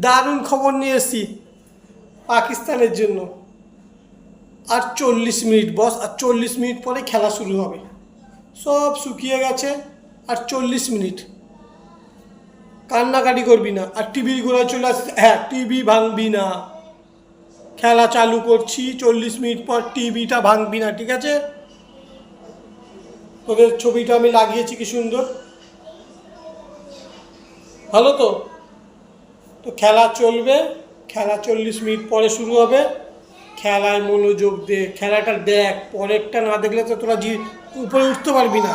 দারুণ খবর নিয়ে এসেছি পাকিস্তানের জন্য। আর 40 মিনিট বস, আর 40 মিনিট পরে খেলা শুরু হবে। সব শুকিয়ে গেছে, আর 40 মিনিট। কান্নাকাটি করবি না, আর টিভির গোড়ায় চলে আসছে। হ্যাঁ, টিভি ভাঙবি না। খেলা চালু করছি, 40 মিনিট পর টিভিটা ভাঙবি না, ঠিক আছে? তোদের ছবিটা আমি লাগিয়েছি, কি সুন্দর, ভালো তো? তো খেলা চলবে, খেলা 40 মিনিট পরে শুরু হবে। খেলায় মনোযোগ দে, খেলাটা দেখ। পরেরটা না দেখলে তো তোরা উপরে উঠতে পারবি না।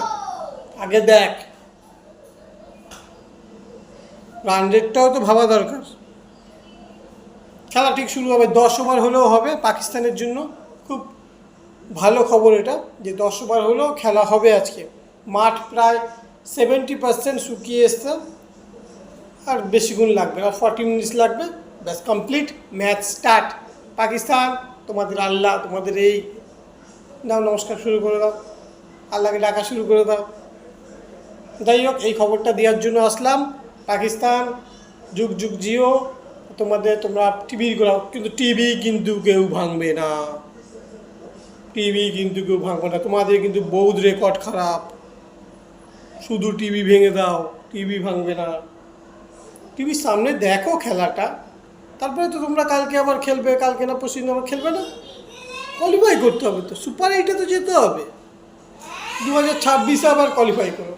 আগে দেখ, রান রেটটাও তো ভাবা দরকার। খেলা ঠিক শুরু হবে, 10 ওভার হলেও হবে পাকিস্তানের জন্য। খুব ভালো খবর এটা, যে 10 ওভার হলেও খেলা হবে আজকে। মাঠ প্রায় 70% শুকিয়ে এসছে, আর বেশিক্ষণ লাগবে না, 40 মিনিটস লাগবে, ব্যাস কমপ্লিট, ম্যাচ স্টার্ট। পাকিস্তান, তোমাদের আল্লাহ, তোমাদের এই, দাও নমস্কার শুরু করে দাও, আল্লাহকে ডাকা শুরু করে দাও। যাই হোক, এই খবরটা দেওয়ার জন্য আসলাম। পাকিস্তান যুগ যুগ জিও। তোমরা টিভি করাও, কিন্তু টিভি কিন্তু কেউ ভাঙবে না। টিভি কিন্তু কেউ ভাঙবে না। তোমাদের কিন্তু বহুত রেকর্ড খারাপ। শুধু টিভি ভেঙে দাও, টিভি ভাঙবে না। টিভির সামনে দেখো খেলাটা, তারপরে তো তোমরা কালকে আবার খেলবে, কালকে না পরশু দিন আবার খেলবে না? কোয়ালিফাই করতে হবে তো, সুপার 8-এ তো যেতে হবে। 2026-এ আবার কোয়ালিফাই করো।